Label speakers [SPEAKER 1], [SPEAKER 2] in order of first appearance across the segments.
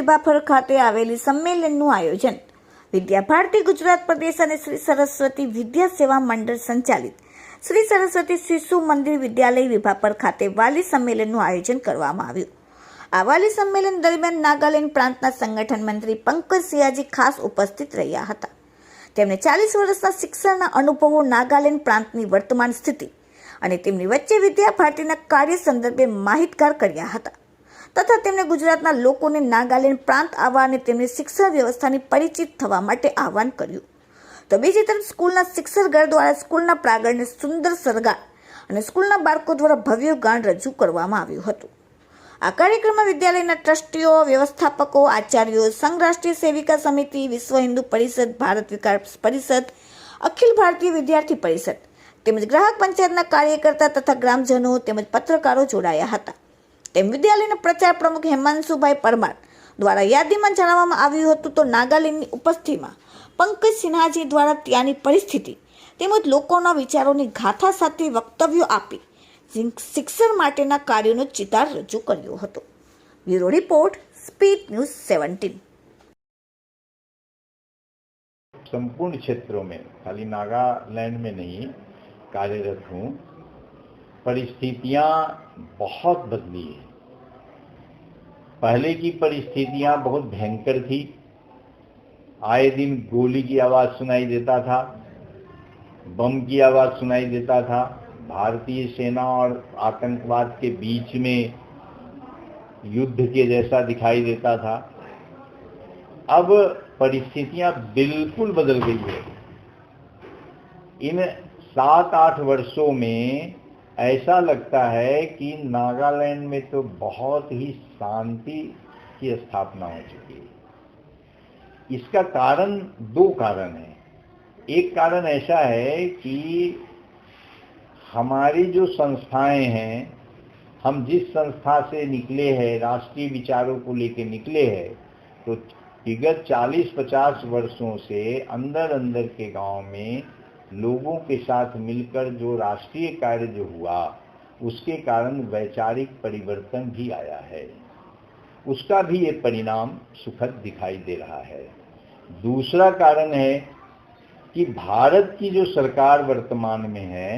[SPEAKER 1] વિભાપર ખાતે આવેલી સંમેલનનું આયોજન વિદ્યા ભારતી ગુજરાત પ્રદેશ અને શ્રી સરસ્વતી વિદ્યા સેવા મંડળ સંચાલિત શ્રી સરસ્વતી શિશુ મંદિર વિદ્યાલય વિભાપર ખાતે વાલી સંમેલનનું આયોજન કરવામાં આવ્યું। આ વાલી સંમેલન દરમિયાન નાગાલેન્ડ પ્રાંતના સંગઠન મંત્રી પંકજ સિયાજી ખાસ ઉપસ્થિત રહ્યા હતા। તેમણે 40 વર્ષના શિક્ષણના અનુભવો, નાગાલેન્ડ પ્રાંતની વર્તમાન સ્થિતિ અને તેમની વચ્ચે વિદ્યા ભારતીના કાર્ય સંદર્ભે માહિતગાર કર્યા હતા તથા તેમણે ગુજરાતના લોકોને નાગાલેન્ડ પ્રાંત આવવા અને તેમની શિક્ષણ વ્યવસ્થાની પરિચિત થવા માટે આહવાન કર્યું। તો બીજી તરફ સ્કૂલના શિક્ષકગણ દ્વારા સ્કૂલના પ્રાંગણને સુંદર શણગાર અને સ્કૂલના બાળકો દ્વારા ભવ્ય ગાન રજૂ કરવામાં આવ્યું હતું। આ કાર્યક્રમમાં વિદ્યાલયના ટ્રસ્ટીઓ, વ્યવસ્થાપકો, આચાર્યો, સંઘ રાષ્ટ્રીય સેવિકા સમિતિ, વિશ્વ હિન્દુ પરિષદ, ભારત વિકાસ પરિષદ, અખિલ ભારતીય વિદ્યાર્થી પરિષદ તેમજ ગ્રાહક પંચાયતના કાર્યકર્તા તથા ગ્રામજનો તેમજ પત્રકારો જોડાયા હતા। તેમ વિદ્યાલયના પ્રચાર પ્રમુખ હેમાંશુભાઈ પરમાર દ્વારા યાદીમાં જણાવવામાં આવ્યું હતું તો નાગાલેન્ડની ઉપસ્થિતિમાં પંકજ સિન્હાજી દ્વારા ત્યાંની પરિસ્થિતિ તેમજ લોકોના વિચારોની ગાથા સાથે વક્તવ્યો આપી શિક્ષણ માટેના કાર્યોનો ચિતાર રજૂ કર્યો હતો। Bureau report, speed news 17।
[SPEAKER 2] संपूर्ण क्षेत्रों में, खाली नागालैंड में नहीं कार्यरत हूँ। परिस्थितियाँ बहुत बदली है। पहले की परिस्थितियाँ बहुत भयंकर थी। आए दिन गोली की आवाज़ सुनाई देता था, बम की आवाज़ सुनाई देता था। भारतीय सेना और आतंकवाद के बीच में युद्ध के जैसा दिखाई देता था। अब परिस्थितियां बिल्कुल बदल गई है। इन 7-8 वर्षों में ऐसा लगता है कि नागालैंड में तो बहुत ही शांति की स्थापना हो चुकी है। इसका कारण 2 कारण है। एक कारण ऐसा है कि हमारी जो संस्थाएं हैं, हम जिस संस्था से निकले हैं, राष्ट्रीय विचारों को लेकर निकले हैं, तो विगत 40-50 वर्षों से अंदर अंदर के गांव में लोगों के साथ मिलकर जो राष्ट्रीय कार्य जो हुआ, उसके कारण वैचारिक परिवर्तन भी आया है। उसका भी ये परिणाम सुखद दिखाई दे रहा है। दूसरा कारण है कि भारत की जो सरकार वर्तमान में है,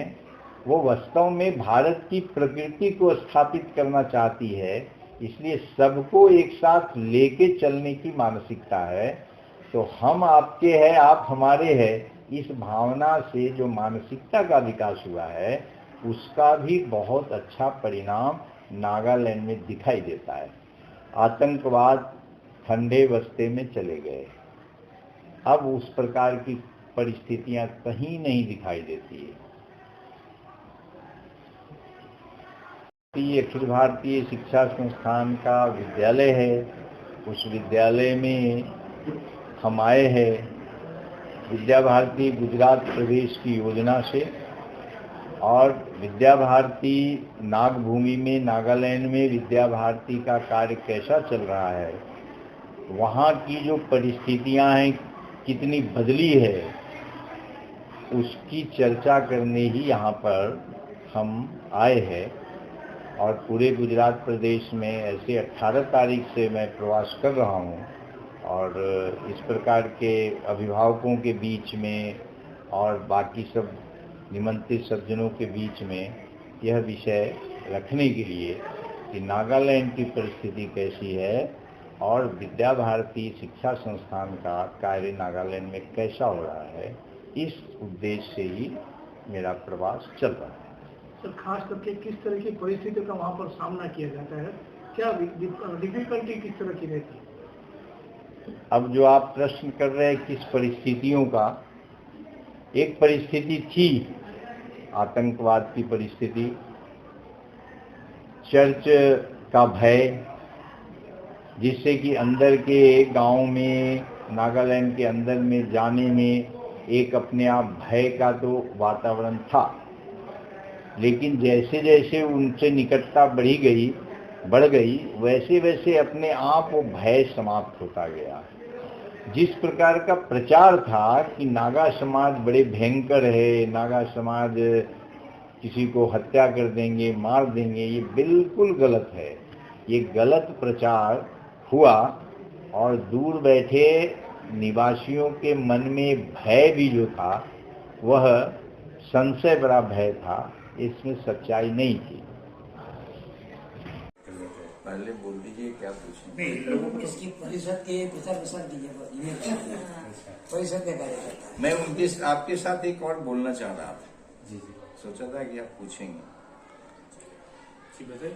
[SPEAKER 2] वो वास्तव में भारत की प्रकृति को स्थापित करना चाहती है। इसलिए सबको एक साथ लेके चलने की मानसिकता है। तो हम आपके हैं, आप हमारे हैं, इस भावना से जो मानसिकता का विकास हुआ है, उसका भी बहुत अच्छा परिणाम नागालैंड में दिखाई देता है। आतंकवाद ठंडे बस्ते में चले गए। अब उस प्रकार की परिस्थितियां कहीं नहीं दिखाई देती है। अखिल भारतीय शिक्षा संस्थान का विद्यालय है। उस विद्यालय में हम आए हैं विद्या भारती गुजरात प्रदेश की योजना से। और विद्या भारती नागभूमि में, नागालैंड में विद्या भारती का कार्य कैसा चल रहा है, वहाँ की जो परिस्थितियाँ हैं कितनी बदली है, उसकी चर्चा करने ही यहाँ पर हम आए हैं। और पूरे गुजरात प्रदेश में ऐसे 18 तारीख से मैं प्रवास कर रहा हूँ। और इस प्रकार के अभिभावकों के बीच में और बाकी सब निमंत्रित सज्जनों के बीच में यह विषय रखने के लिए कि नागालैंड की परिस्थिति कैसी है और विद्या भारती शिक्षा संस्थान का कार्य नागालैंड में कैसा हो रहा है, इस उद्देश्य से ही मेरा प्रवास चल रहा है।
[SPEAKER 3] सर, खास करके किस तरह की परिस्थितियों का वहाँ पर सामना किया जाता है, क्या डिफिकल्टी किस तरह की रहती है?
[SPEAKER 2] अब जो आप प्रश्न कर रहे हैं किस परिस्थितियों का, एक परिस्थिति थी आतंकवाद की परिस्थिति, चर्च का भय, जिससे कि अंदर के गांव में, नागालैंड के अंदर में जाने में एक अपने आप भय का तो वातावरण था। लेकिन जैसे जैसे उनसे निकटता बढ़ गई, वैसे वैसे अपने आप वो भय समाप्त होता गया। जिस प्रकार का प्रचार था कि नागा समाज बड़े भयंकर है, नागा समाज किसी को हत्या कर देंगे, मार देंगे, ये बिल्कुल गलत है। ये गलत प्रचार हुआ और दूर बैठे निवासियों के मन में भय भी जो था वह संशय भरा भय था, इसमें सच्चाई नहीं थी।
[SPEAKER 4] पहले बोल दीजिए क्या पूछें।
[SPEAKER 5] इसकी परिषद के प्रचार प्रसार कीजिए, परिषद के कार्यकर्ता।
[SPEAKER 4] मैं उनके आपके साथ एक और बोलना चाह रहा था।
[SPEAKER 6] जी जी
[SPEAKER 4] सोचा था कि आप पूछेंगे।
[SPEAKER 6] बताइए।